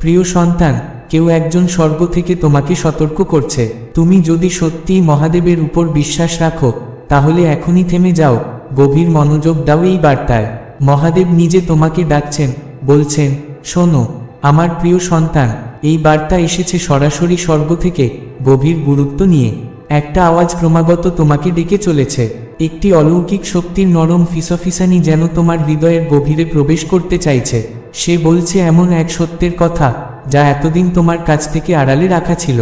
প্রিয় সন্তান, কেউ একজন স্বর্গ থেকে তোমাকে সতর্ক করছে। তুমি যদি সত্যিই মহাদেবের উপর বিশ্বাস রাখো তাহলে এখনই থেমে যাও, গভীর মনোযোগ দাও এই বার্তায়। মহাদেব নিজে তোমাকে ডাকছেন, বলছেন, শোনো আমার প্রিয় সন্তান, এই বার্তা এসেছে সরাসরি স্বর্গ থেকে, গভীর গুরুত্ব নিয়ে। একটা আওয়াজ ক্রমাগত তোমাকে ডেকে চলেছে, একটি অলৌকিক শক্তির নরম ফিসফিসানি যেন তোমার হৃদয়ের গভীরে প্রবেশ করতে চাইছে। সে বলছে এমন এক সত্যের কথা যা এতদিন তোমার কাছ থেকে আড়ালে রাখা ছিল।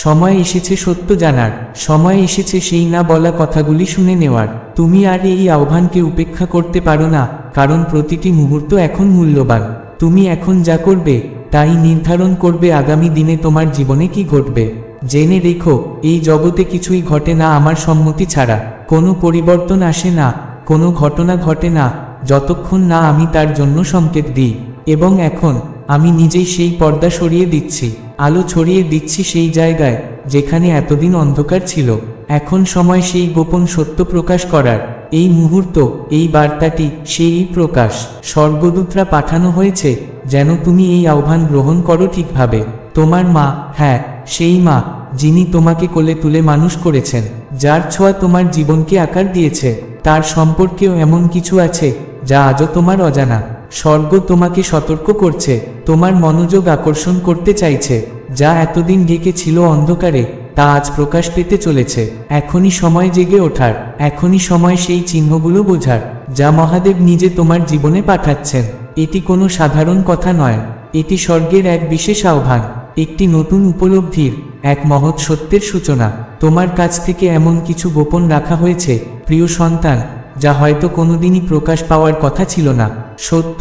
সময় এসেছে সত্য জানার, সময় এসেছে সেই না বলা কথাগুলি শুনে নেওয়ার। তুমি আর এই আহ্বানকে উপেক্ষা করতে পারো না, কারণ প্রতিটি মুহূর্ত এখন মূল্যবান। তুমি এখন যা করবে তাই নির্ধারণ করবে আগামী দিনে তোমার জীবনে কি ঘটবে। জেনে রেখো, এই জগতে কিছুই ঘটে না আমার সম্মতি ছাড়া। কোনো পরিবর্তন আসে না, কোনো ঘটনা ঘটে না যতক্ষণ না আমি তার জন্য সংকেত দিই। এবং এখন আমি নিজেই সেই পর্দা সরিয়ে দিচ্ছি, আলো ছড়িয়ে দিচ্ছি সেই জায়গায় যেখানে এতদিন অন্ধকার ছিল। এখন সময় সেই গোপন সত্য প্রকাশ করার। এই মুহূর্ত, এই বার্তাটি সেই প্রকাশ। স্বর্গদূতরা পাঠানো হয়েছে যেন তুমি এই আহ্বান গ্রহণ করো ঠিকভাবে। তোমার মা, হ্যাঁ সেই মা যিনি তোমাকে কোলে তুলে মানুষ করেছেন, যার ছোঁয়া তোমার জীবনকে আকার দিয়েছে, তার সম্পর্কেও এমন কিছু আছে যা আজও তোমার অজানা। স্বর্গ তোমাকে সতর্ক করছে, তোমার মনোযোগ আকর্ষণ করতে চাইছে। যা এতদিন ঢেকে ছিল অন্ধকারে তা আজ প্রকাশ পেতে চলেছে। এখনই সময় জেগে ওঠার, এখনই সময় সেই চিহ্নগুলো বোঝার যা মহাদেব নিজে তোমার জীবনে পাঠাচ্ছেন। এটি কোনো সাধারণ কথা নয়, এটি স্বর্গের এক বিশেষ আহ্বান, একটি নতুন উপলব্ধির, এক মহৎ সত্যের সূচনা। তোমার কাছ থেকে এমন কিছু গোপন রাখা হয়েছে প্রিয় সন্তান, যা হয়তো কোনোদিনই প্রকাশ পাওয়ার কথা ছিল না। সত্য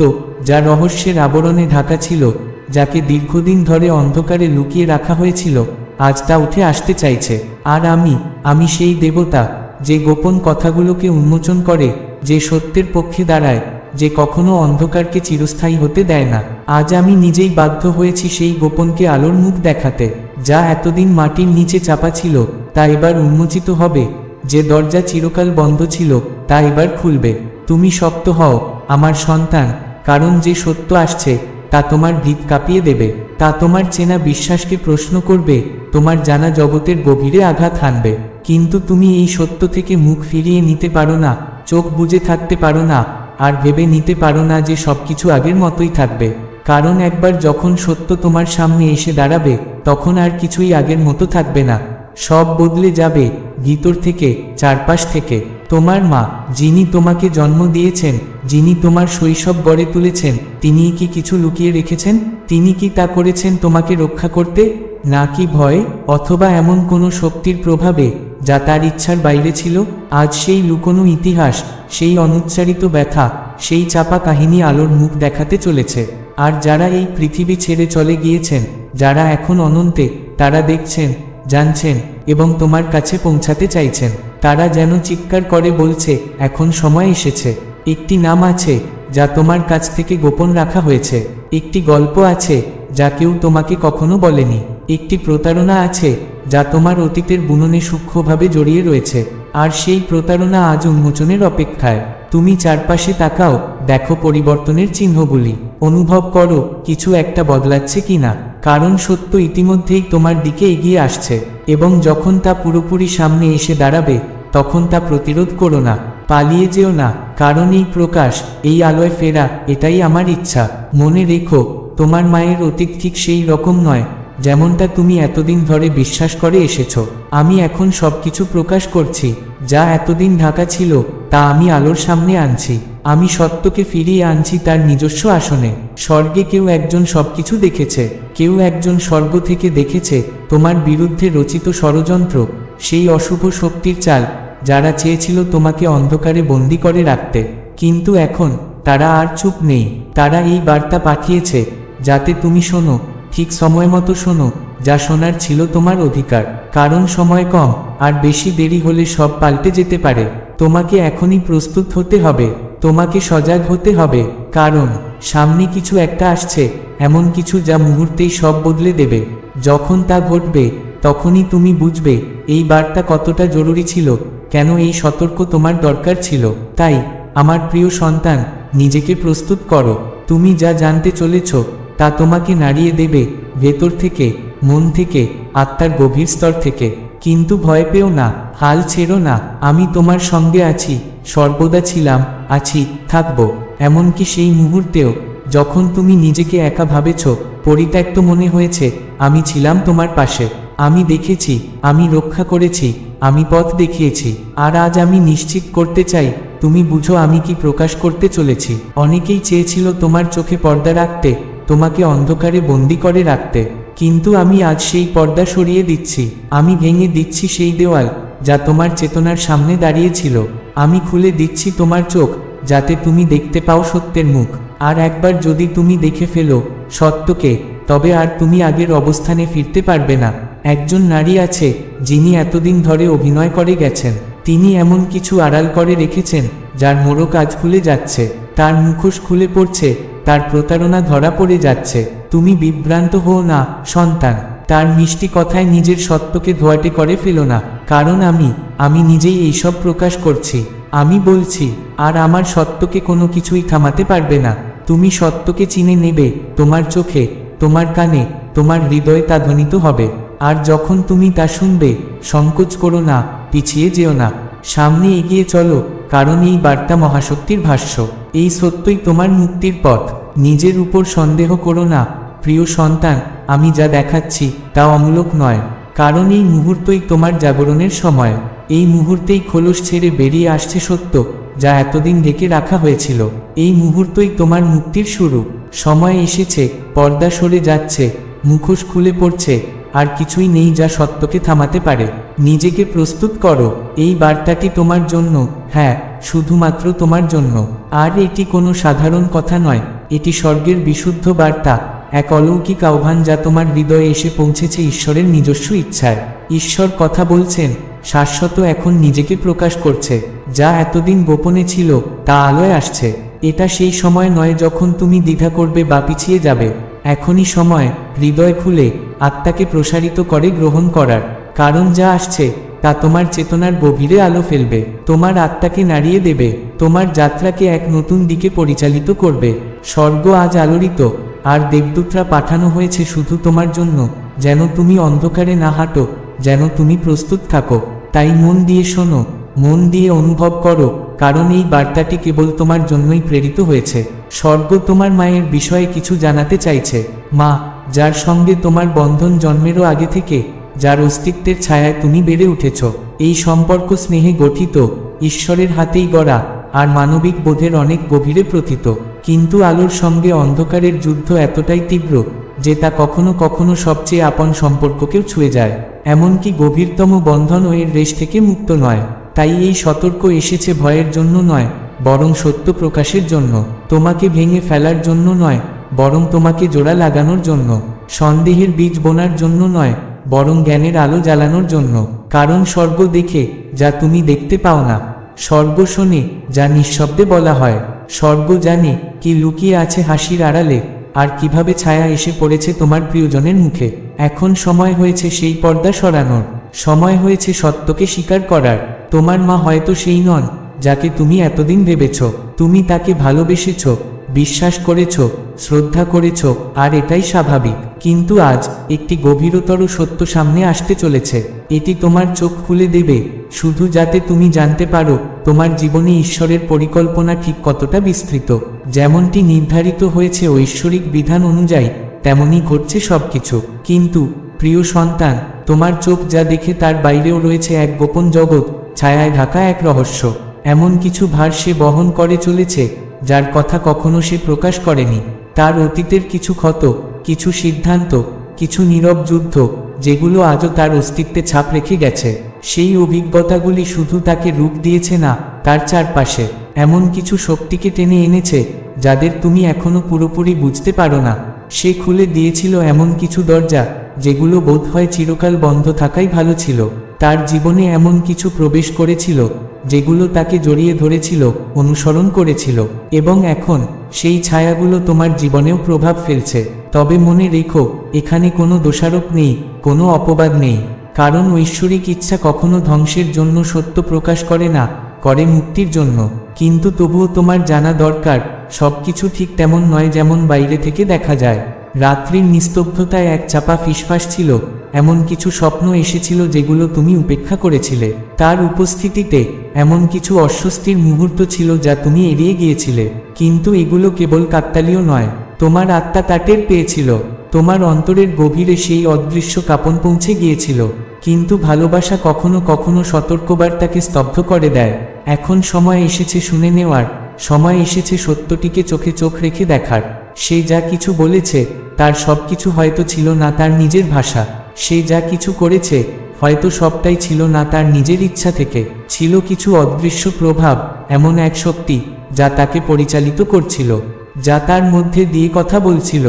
যা রহস্যের আবরণে ঢাকা ছিল, যাকে দীর্ঘদিন ধরে অন্ধকারে লুকিয়ে রাখা হয়েছিল, আজ তা উঠে আসতে চাইছে। আর আমি সেই দেবতা যে গোপন কথাগুলোকে উন্মোচন করে, যে সত্যের পক্ষে দাঁড়ায়, যে কখনো অন্ধকারকে চিরস্থায়ী হতে দেয় না। আজ আমি নিজেই বাধ্য হয়েছি সেই গোপনকে আলোর মুখ দেখাতে। যা এতদিন মাটির নিচে চাপা ছিল তা এবার উন্মোচিত হবে, যে দরজা চিরকাল বন্ধ ছিল তা এবার খুলবে। তুমি শক্ত হও আমার সন্তান, কারণ যে সত্য আসছে তা তোমার ভিত কাঁপিয়ে দেবে, তা তোমার চেনা বিশ্বাসকে প্রশ্ন করবে, তোমার জানা জগতের গভীরে আঘাত হানবে। কিন্তু তুমি এই সত্য থেকে মুখ ফিরিয়ে নিতে পারো না, চোখ বুজে থাকতে পারো না, আর ভেবে নিতে পারো না যে সবকিছু আগের মতোই থাকবে। কারণ একবার যখন সত্য তোমার সামনে এসে দাঁড়াবে তখন আর কিছুই আগের মতো থাকবে না। সব বদলে যাবে, ভিতর থেকে, চারপাশ থেকে। তোমার মা যিনি তোমাকে জন্ম দিয়েছেন, যিনি তোমার শৈশব গড়ে তুলেছেন, তিনি কি কিছু লুকিয়ে রেখেছেন? তিনি কি তা করেছেন তোমাকে রক্ষা করতে, নাকি ভয় অথবা এমন কোনো শক্তির প্রভাবে যা তার ইচ্ছার বাইরে ছিল? আজ সেই লুকোনো ইতিহাস, সেই অনুচ্চারিত ব্যথা, সেই চাপা কাহিনী আলোর মুখ দেখাতে চলেছে। আর যারা এই পৃথিবী ছেড়ে চলে গিয়েছেন, যারা এখন অনন্তে, তারা দেখছেন, জানছেন এবং তোমার কাছে পৌঁছাতে চাইছেন। তারা যেন চিৎকার করে বলছে, এখন সময় এসেছে। একটি নাম আছে যা তোমার কাছ থেকে গোপন রাখা হয়েছে, একটি গল্প আছে যা কেউ তোমাকে কখনো বলেনি, একটি প্রতারণা আছে যা তোমার অতীতের বুননে সূক্ষ্মভাবে জড়িয়ে রয়েছে। আর সেই প্রতারণা আজ উন্মোচনের অপেক্ষায়। তুমি চারপাশে তাকাও, দেখো পরিবর্তনের চিহ্নগুলি, অনুভব করো কিছু একটা বদলাচ্ছে কিনা। কারণ সত্য ইতিমধ্যেই তোমার দিকে এগিয়ে আসছে, এবং যখন তা পুরোপুরি সামনে এসে দাঁড়াবে তখন তা প্রতিরোধ করো না, পালিয়ে যেও না। কারণ এই প্রকাশ, এই আলোয় ফেরা, এটাই আমার ইচ্ছা। মনে রেখো, তোমার মায়ের অতীত ঠিক সেই রকম নয় যেমনটা তুমি এতদিন ধরে বিশ্বাস করে এসেছো। আমি এখন সবকিছু প্রকাশ করছি, যা এতদিন ঢাকা ছিল তা আমি আলোর সামনে আনছি। আমি সত্যকে ফিরিয়ে আনছি তার নিজস্ব আসনে। স্বর্গে কেউ একজন সবকিছু দেখেছে, কেউ একজন স্বর্গ থেকে দেখেছে তোমার বিরুদ্ধে রচিত ষড়যন্ত্র, সেই অশুভ শক্তির চাল যারা চেয়েছিল তোমাকে অন্ধকারে বন্দি করে রাখতে। কিন্তু এখন তারা আর চুপ নেই, তারা এই বার্তা পাঠিয়েছে যাতে তুমি শোনো, ঠিক সময় মতো শোনো, যা শোনার ছিল তোমার অধিকার। কারণ সময় কম, আর বেশি দেরি হলে সব পাল্টে যেতে পারে। তোমাকে এখনই প্রস্তুত হতে হবে, তোমাকে সজাগ হতে হবে, কারণ সামনে কিছু একটা আসছে, এমন কিছু যা মুহূর্তেই সব বদলে দেবে। যখন তা ঘটবে তখনই তুমি বুঝবে এই বার্তা কতটা জরুরি ছিল, কেন এই সতর্ক তোমার দরকার ছিল। তাই আমার প্রিয় সন্তান, নিজেকে প্রস্তুত করো। তুমি যা জানতে চলেছ তা তোমাকে নাড়িয়ে দেবে, ভেতর থেকে, মন থেকে, আত্মার গভীর স্তর থেকে। কিন্তু ভয় পেও না, হাল ছেড়ো না, আমি তোমার সঙ্গে আছি, সর্বদা ছিলাম, আছি, থাকব। এমনকি সেই মুহূর্তেও যখন তুমি নিজেকে একা ভাবেছ, পরিত্যক্ত মনে হয়েছে, আমি ছিলাম তোমার পাশে। আমি দেখেছি, আমি রক্ষা করেছি, আমি পথ দেখিয়েছি। আর আজ আমি নিশ্চিত করতে চাই তুমি বুঝো আমি কি প্রকাশ করতে চলেছি। অনেকেই চেয়েছিল তোমার চোখে পর্দা রাখতে, তোমাকে অন্ধকারে বন্দি করে রাখতে, কিন্তু আমি আজ সেই পর্দা সরিয়ে দিচ্ছি। আমি ভেঙে দিচ্ছি সেই দেওয়াল যা তোমার চেতনার সামনে দাঁড়িয়েছিল। আমি খুলে দিচ্ছি তোমার চোখ, যাতে তুমি দেখতে পাও সত্যের মুখ। আর একবার যদি তুমি দেখে ফেলো সত্যকে, তবে আর তুমি আগের অবস্থানে ফিরতে পারবে না। একজন নারী আছে যিনি এতদিন ধরে অভিনয় করে গেছেন। তিনি এমন কিছু আড়াল করে রেখেছেন যার মোড়ক আজ খুলে যাচ্ছে, তার মুখোশ খুলে পড়ছে, তার প্রতারণা ধরা পড়ে যাচ্ছে। তুমি বিভ্রান্ত হও না সন্তান, তার মিষ্টি কথায় নিজের সত্যকে ধোয়াটে করে ফেলো না। কারণ আমি নিজেই এইসব প্রকাশ করছি। আমি বলছি, আর আমার সত্যকে কোনো কিছুই থামাতে পারবে না। তুমি সত্যকে চিনে নেবে, তোমার চোখে, তোমার কানে, তোমার হৃদয়ে তা ধ্বনিত হবে। আর যখন তুমি তা শুনবে, সংকোচ করো না, পিছিয়ে যেও না, সামনে এগিয়ে চলো, কারণ এই বার্তা মহাশক্তির ভাষ্য। এই সত্যই তোমার মুক্তির পথ। নিজের উপর সন্দেহ করো না প্রিয় সন্তান, আমি যা দেখাচ্ছি তা অমূলক নয়। কারণ এই মুহূর্তই তোমার জাগরণের সময়। এই মুহূর্তেই খোলস ছেড়ে বেরিয়ে আসছে সত্য, যা এতদিন ঢেকে রাখা হয়েছিল। এই মুহূর্তই তোমার মুক্তির শুরু। সময় এসেছে, পর্দা সরে যাচ্ছে, মুখোশ খুলে পড়ছে, আর কিছুই নেই যা সত্যকে থামাতে পারে। নিজেকে প্রস্তুত করো, এই বার্তাটি তোমার জন্য, হ্যাঁ, শুধুমাত্র তোমার জন্য। আর এটি কোনো সাধারণ কথা নয়, এটি স্বর্গের বিশুদ্ধ বার্তা, এক অলৌকিক আহ্বান যা তোমার হৃদয়ে এসে পৌঁছেছে ঈশ্বরের নিজস্ব ইচ্ছায়। ঈশ্বর কথা বলছেন, শাশ্বত এখন নিজেকে প্রকাশ করছে। যা এতদিন গোপনে ছিল তা আলোয় আসছে। এটা সেই সময় নয় যখন তুমি দ্বিধা করবে বা পিছিয়ে যাবে। এখনই সময় হৃদয় খুলে, আত্মাকে প্রসারিত করে গ্রহণ করার। কারণ যা আসছে তা তোমার চেতনার গভীরে আলো ফেলবে, তোমার আত্মাকে নাড়িয়ে দেবে, তোমার যাত্রাকে এক নতুন দিকে পরিচালিত করবে। স্বর্গ আজ আলোড়িত, আর দেবদূতরা পাঠানো হয়েছে শুধু তোমার জন্য, যেন তুমি অন্ধকারে না হাঁটো, যেন তুমি প্রস্তুত থাকো। তাই মন দিয়ে শোনো, মন দিয়ে অনুভব করো, কারণ এই বার্তাটি কেবল তোমার জন্যই প্রেরিত হয়েছে। স্বর্গ তোমার মায়ের বিষয়ে কিছু জানাতে চাইছে। মা, যার সঙ্গে তোমার বন্ধন জন্মেরও আগে থেকে, যার অস্তিত্বের ছায়ায় তুমি বেড়ে উঠেছ। এই সম্পর্ক স্নেহে গঠিত, ঈশ্বরের হাতেই গড়া, আর মানবিক বোধের অনেক গভীরে প্রথিত। কিন্তু আলোর সঙ্গে অন্ধকারের যুদ্ধ এতটাই তীব্র যে তা কখনো কখনো সবচেয়ে আপন সম্পর্ককেও ছুঁয়ে যায়। এমনকি গভীরতম বন্ধনও এর রেশ থেকে মুক্ত নয়। তাই এই সতর্ক এসেছে ভয়ের জন্য নয়, বরং সত্য প্রকাশের জন্য। তোমাকে ভেঙে ফেলার জন্য নয়, বরং তোমাকে জোড়া লাগানোর জন্য। সন্দেহের বীজ বোনার জন্য নয়, বরং জ্ঞানের আলো জ্বালানোর জন্য। কারণ স্বর্গ দেখে যা তুমি দেখতে পাও না, স্বর্গ শোনে যা নিঃশব্দে বলা হয়, স্বর্গ জানে কি লুকিয়ে আছে হাসির আড়ালে, আর কিভাবে ছায়া এসে পড়েছে তোমার প্রিয়জনের মুখে। এখন সময় হয়েছে সেই পর্দা সরানোর, সময় হয়েছে সত্যকে স্বীকার করার। তোমার মা হয়তো সেই নন যাকে তুমি এতদিন ভেবেছ। তুমি তাকে ভালোবেসেছ, বিশ্বাস করেছ, শ্রদ্ধা করেছ, আর এটাই স্বাভাবিক। কিন্তু আজ একটি গভীরতর সত্য সামনে আসতে চলেছে। এটি তোমার চোখ খুলে দেবে, শুধু যাতে তুমি জানতে পারো তোমার জীবনে ঈশ্বরের পরিকল্পনা ঠিক কতটা বিস্তৃত। যেমনটি নির্ধারিত হয়েছে ঐশ্বরিক বিধান অনুযায়ী, তেমনই ঘটছে সবকিছু। কিন্তু প্রিয় সন্তান, তোমার চোখ যা দেখে তার বাইরেও রয়েছে এক গোপন জগৎ, ছায়ায় ঢাকা এক রহস্য। এমন কিছু ভার সে বহন করে চলেছে যার কথা কখনো সে প্রকাশ করেনি। তার অতীতের কিছু ক্ষত, কিছু সিদ্ধান্ত, কিছু নীরব যুদ্ধ, যেগুলো আজও তার অস্তিত্বে ছাপ রেখে গেছে। সেই অভিজ্ঞতাগুলি শুধু তাকে রূপ দিয়েছে না, তার চারপাশে এমন কিছু শক্তিকে টেনে এনেছে যাদের তুমি এখনো পুরোপুরি বুঝতে পারো না। সে খুলে দিয়েছিল এমন কিছু দরজা যেগুলো বোধহয় চিরকাল বন্ধ থাকাই ভালো ছিল। তার জীবনে এমন কিছু প্রবেশ করেছিল যেগুলো তাকে জড়িয়ে ধরেছিল, অনুসরণ করেছিল, এবং এখন সেই ছায়াগুলো তোমার জীবনেও প্রভাব ফেলছে। তবে মনে রেখো, এখানে কোনো দোষারোপ নেই, কোনো অপবাদ নেই। কারণ ঐশ্বরিক ইচ্ছা কখনো ধ্বংসের জন্য সত্য প্রকাশ করে না, করে মুক্তির জন্য। কিন্তু তবুও তোমার জানা দরকার, সবকিছু ঠিক তেমন নয় যেমন বাইরে থেকে দেখা যায়। রাত্রির নিস্তব্ধতায় এক চাপা ফিসফাস ছিল, এমন কিছু স্বপ্ন এসেছিল যেগুলো তুমি উপেক্ষা করেছিলে। তার উপস্থিতিতে এমন কিছু অস্বস্তির মুহূর্ত ছিল যা তুমি এড়িয়ে গিয়েছিলে, কিন্তু এগুলো কেবল কাকতালীয় নয়, তোমার আত্মা তা টের পেয়েছিল। তোমার অন্তরের গভীরে সেই অদৃশ্য কাঁপন পৌঁছে গিয়েছিল। কিন্তু ভালোবাসা কখনো কখনো সতর্কবার্তাকে স্তব্ধ করে দেয়। এখন সময় এসেছে শুনে নেওয়ার, সময় এসেছে সত্যটিকে চোখে চোখ রেখে দেখার। সে যা কিছু বলেছে তার সব কিছু হয়তো ছিল না তার নিজের ভাষা। সে যা কিছু করেছে হয়তো সবটাই ছিল না তার নিজের ইচ্ছা থেকে। ছিল কিছু অদৃশ্য প্রভাব, এমন এক শক্তি যা তাকে পরিচালিত করছিল, যা তার মধ্যে দিয়ে কথা বলছিল,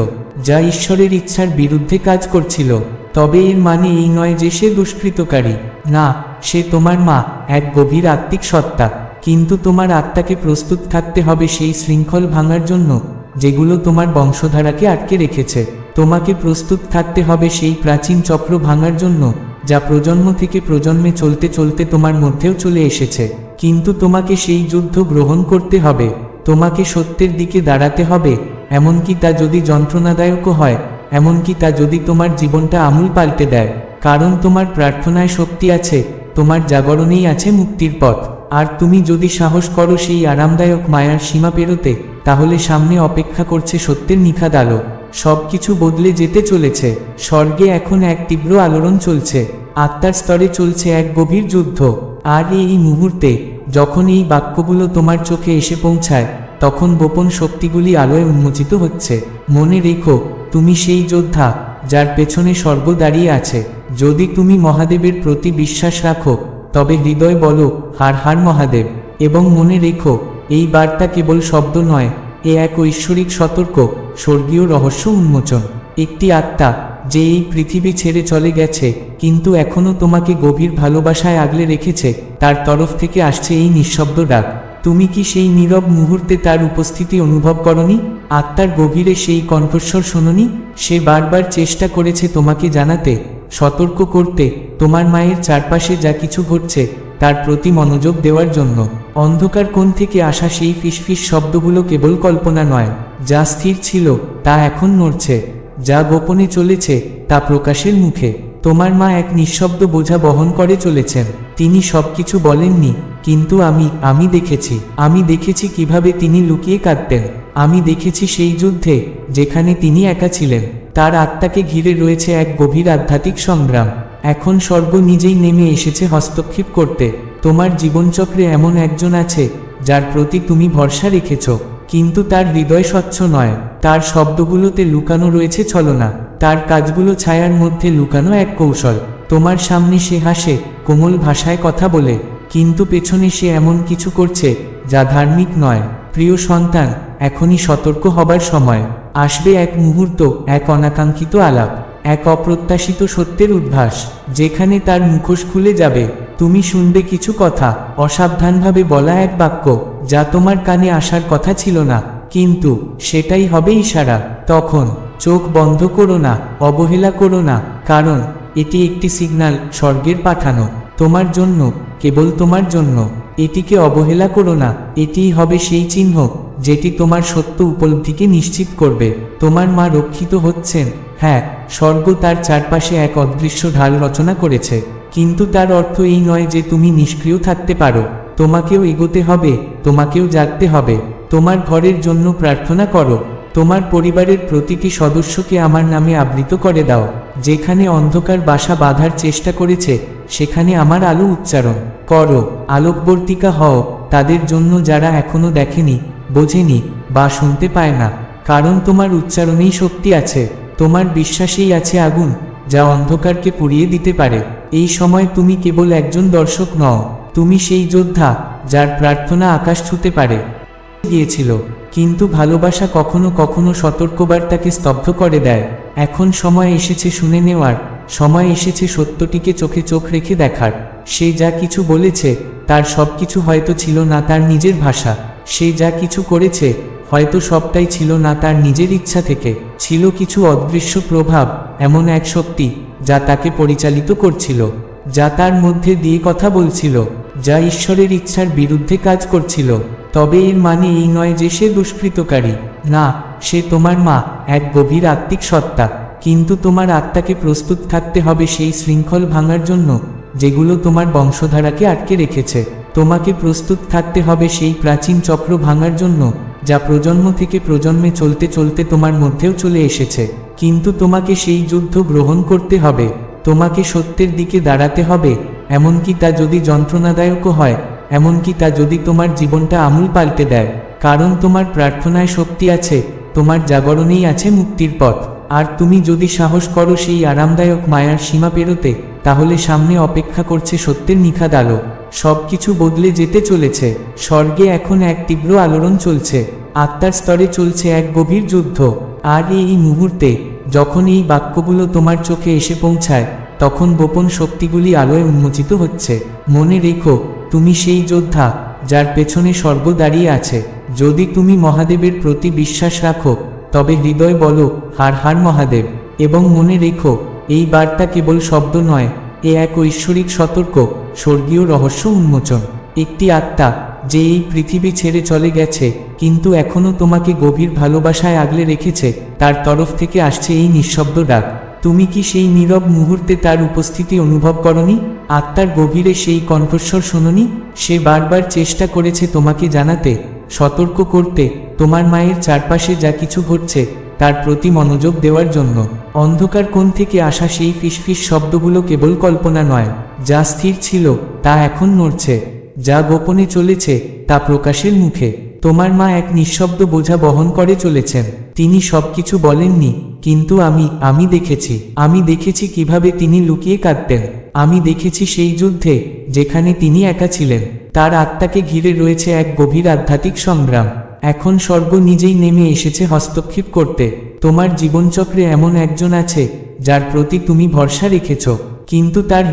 যা ঈশ্বরের ইচ্ছার বিরুদ্ধে কাজ করছিল। তবে এর মানে এই নয় যে সে দুষ্কৃতকারী। না, সে তোমার মা, এক গভীর আত্মিক সত্তা। কিন্তু তোমার আত্মাকে প্রস্তুত থাকতে হবে সেই শৃঙ্খল ভাঙার জন্য যেগুলো তোমার বংশধারাকে আটকে রেখেছে। তোমাকে প্রস্তুত থাকতে হবে সেই প্রাচীন চক্র ভাঙার জন্য যা প্রজন্ম থেকে প্রজন্মে চলতে চলতে তোমার মধ্যেও চলে এসেছে। কিন্তু তোমাকে সেই যুদ্ধ গ্রহণ করতে হবে। তোমাকে সত্যের দিকে দাঁড়াতে হবে, এমনকি তা যদি যন্ত্রণাদায়কও হয়, এমনকি তা যদি তোমার জীবনটা আমূল পাল্টে দেয়। কারণ তোমার প্রার্থনায় শক্তি আছে, তোমার জাগরণেই আছে মুক্তির পথ। আর তুমি যদি সাহস করো সেই আরামদায়ক মায়ার সীমা পেরোতে, তাহলে সামনে অপেক্ষা করছে সত্যের নিখাদ আলো। সবকিছু বদলে যেতে চলেছে। স্বর্গে এখন এক তীব্র আলোড়ন চলছে, আত্মার স্তরে চলছে এক গভীর যুদ্ধ। আর এই মুহূর্তে যখন এই বাক্যগুলো তোমার চোখে এসে পৌঁছায়, তখন গোপন শক্তিগুলি আলোয় উন্মোচিত হচ্ছে। মনে রেখো, তুমি সেই যোদ্ধা যার পেছনে স্বর্গ দাঁড়িয়ে আছে। যদি তুমি মহাদেবের প্রতি বিশ্বাস রাখো, তবে হৃদয় বলো, হার হার মহাদেব। এবং মনে রেখো, এই বার্তা কেবল শব্দ নয়, এ এক ঐশ্বরিক সতর্ক, স্বর্গীয় রহস্য উন্মোচন। একটি আত্মা যে এই পৃথিবী ছেড়ে চলে গেছে কিন্তু এখনও তোমাকে গভীর ভালোবাসায় আগলে রেখেছে, তার তরফ থেকে আসছে এই নিঃশব্দ ডাক। তুমি কি সেই নীরব মুহূর্তে তার উপস্থিতি অনুভব করনি? আত্মার গভীরে সেই কণ্ঠস্বর শোনোনি? সে বারবার চেষ্টা করেছে তোমাকে জানাতে, সতর্ক করতে, তোমার মায়ের চারপাশে যা কিছু ঘটছে তার প্রতি মনোযোগ দেওয়ার জন্য। অন্ধকার কোণ থেকে আসা সেই ফিসফিস শব্দগুলো কেবল কল্পনা নয়। যা স্থির ছিল তা এখন নড়ছে, যা গোপনে চলেছে তা প্রকাশের মুখে। তোমার মা এক নিঃশব্দ বোঝা বহন করে চলেছেন। তিনি সবকিছু বলেননি, কিন্তু আমি দেখেছি। আমি দেখেছি কিভাবে তিনি লুকিয়ে কাঁদতেন। আমি দেখেছি সেই যুদ্ধে যেখানে তিনি একা ছিলেন। তার আত্মাকে ঘিরে রয়েছে এক গভীর আধ্যাত্মিক সংগ্রাম। এখন স্বর্গ নিজেই নেমে এসেছে হস্তক্ষেপ করতে। তোমার জীবনচক্রে এমন একজন আছে যার প্রতি তুমি ভরসা রেখেছ, কিন্তু তার হৃদয় স্বচ্ছ নয়। তার শব্দগুলোতে লুকানো রয়েছে ছলনা, তার কাজগুলো ছায়ার মধ্যে লুকানো এক কৌশল। তোমার সামনে সে হাসে, কোমল ভাষায় কথা বলে, কিন্তু পেছনে সে এমন কিছু করছে যা ধার্মিক নয়। প্রিয় সন্তান, এখনই সতর্ক হবার সময়। আসবে এক মুহূর্ত, এক অনাকাঙ্ক্ষিত আলাপ, এক অপ্রত্যাশিত সত্যের উদ্ভাস, যেখানে তার মুখোশ খুলে যাবে। তুমি শুনবে কিছু কথা, অসাবধানভাবে বলা এক বাক্য যা তোমার কানে আসার কথা ছিল না, কিন্তু সেটাই হবে ইশারা। তখন চোখ বন্ধ করো না, অবহেলা করো না, কারণ এটি একটি সিগন্যাল, স্বর্গের পাঠানো, তোমার জন্য, কেবল তোমার জন্য। এটিকে অবহেলা করো না, এটিই হবে সেই চিহ্ন যেটি তোমার সত্য উপলব্ধিকে নিশ্চিত করবে। তোমার মা রক্ষিত হচ্ছেন। হ্যাঁ, স্বর্গ তার চারপাশে এক অদৃশ্য ঢাল রচনা করেছে, কিন্তু তার অর্থ এই নয় যে তুমি নিষ্ক্রিয় থাকতে পারো। তোমাকেও এগোতে হবে, তোমাকেও জাগতে হবে। তোমার ঘরের জন্য প্রার্থনা করো, তোমার পরিবারের প্রতিটি সদস্যকে আমার নামে আবৃত করে দাও। যেখানে অন্ধকার বাসা বাঁধার চেষ্টা করেছে, সেখানে আমার আলো উচ্চারণ করো। আলোকবর্তিকা হও তাদের জন্য যারা এখনো দেখেনি, বোঝেনি বা শুনতে পায় না। কারণ তোমার উচ্চারণেই শক্তি আছে, তোমার বিশ্বাসেই আছে আগুন যা অন্ধকারকে পুড়িয়ে দিতে পারে। এই সময় তুমি কেবল একজন দর্শক নও, তুমি সেই যোদ্ধা যার প্রার্থনা আকাশ ছুঁতে পারে। গিয়েছিল, কিন্তু ভালোবাসা কখনো কখনো সতর্কবার্তাকে স্তব্ধ করে দেয়। এখন সময় এসেছে শুনে নেওয়ার, সময় এসেছে সত্যটিকে চোখে চোখ রেখে দেখার। সে যা কিছু বলেছে তার সবকিছু হয়তো ছিল না তার নিজের ভাষা। সে যা কিছু করেছে হয়তো সবটাই ছিল না তার নিজের ইচ্ছা থেকে। ছিল কিছু অদৃশ্য প্রভাব, এমন এক শক্তি যা তাকে পরিচালিত করছিল, যা তার মধ্যে দিয়ে কথা বলছিল, যা ঈশ্বরের ইচ্ছার বিরুদ্ধে কাজ করছিল। তবে এর মানে এই নয় যে সে দুষ্কৃতকারী। না, সে তোমার মা, এক গভীর আত্মিক সত্তা। কিন্তু তোমার আত্মাকে প্রস্তুত থাকতে হবে সেই শৃঙ্খল ভাঙার জন্য যেগুলো তোমার বংশধারাকে আটকে রেখেছে। তোমাকে প্রস্তুত থাকতে হবে সেই প্রাচীন চক্র ভাঙার জন্য যা প্রজন্ম থেকে প্রজন্মে চলতে চলতে তোমার মধ্যেও চলে এসেছে। কিন্তু তোমাকে সেই যুদ্ধ গ্রহণ করতে হবে। তোমাকে সত্যের দিকে দাঁড়াতে হবে, এমনকি তা যদি যন্ত্রণাদায়কও হয়, এমনকি তা যদি তোমার জীবনটা আমূল পাল্টে দেয়। কারণ তোমার প্রার্থনায় শক্তি আছে, তোমার জাগরণেই আছে মুক্তির পথ। আর তুমি যদি সাহস করো সেই আরামদায়ক মায়ার সীমা পেরোতে, তাহলে সামনে অপেক্ষা করছে সত্যের নিখাদ আলো। সবকিছু বদলে যেতে চলেছে। স্বর্গে এখন এক তীব্র আলোড়ন চলছে, আত্মার স্তরে চলছে এক গভীর যুদ্ধ। আর এই মুহূর্তে যখন এই বাক্যগুলো তোমার চোখে এসে পৌঁছায়, তখন গোপন শক্তিগুলি আলোয় উন্মোচিত হচ্ছে। মনে রেখো, তুমি সেই যোদ্ধা যার পেছনে স্বর্গ দাঁড়িয়ে আছে। যদি তুমি মহাদেবের প্রতি বিশ্বাস রাখো, তবে হৃদয় বলো, হার হার মহাদেব। এবং মনে রেখো, এই বার্তা কেবল শব্দ নয়, এ এক ঐশ্বরিক সতর্ক, স্বর্গীয় রহস্য উন্মোচন। একটি আত্মা যে এই পৃথিবী ছেড়ে চলে গেছে, কিন্তু এখনও তোমাকে গভীর ভালোবাসায় আগলে রেখেছে, তার তরফ থেকে আসছে এই নিঃশব্দ ডাক। তুমি কি সেই নীরব মুহূর্তে তার উপস্থিতি অনুভব করনি? আত্মার গভীরে সেই কণ্ঠস্বর শোনোনি? সে বারবার চেষ্টা করেছে তোমাকে জানাতে, সতর্ক করতে, তোমার মায়ের চারপাশে যা কিছু ঘটছে তার প্রতি মনোযোগ দেওয়ার জন্য। অন্ধকার কোণ থেকে আসা সেই ফিসফিস শব্দগুলো কেবল কল্পনা নয়। যা স্থির ছিল তা এখন নড়ছে, যা গোপনে চলেছে তা প্রকাশের মুখে। তোমার মা এক নিঃশব্দ বোঝা বহন করে চলেছেন। তিনি সবকিছু বলেননি, কিন্তু আমি দেখেছি কিভাবে তিনি লুকিয়ে কাঁদতেন। আমি দেখেছি সেই যুদ্ধে যেখানে তিনি একা ছিলেন। তার আত্মাকে ঘিরে রয়েছে এক গভীর আধ্যাত্মিক সংগ্রাম। এখন স্বর্গ নিজেই নেমে এসেছে হস্তক্ষেপ করতে। তোমার জীবনচক্রে এমন একজন আছে যার প্রতি তুমি ভরসা রেখেছ, কিন্তু তার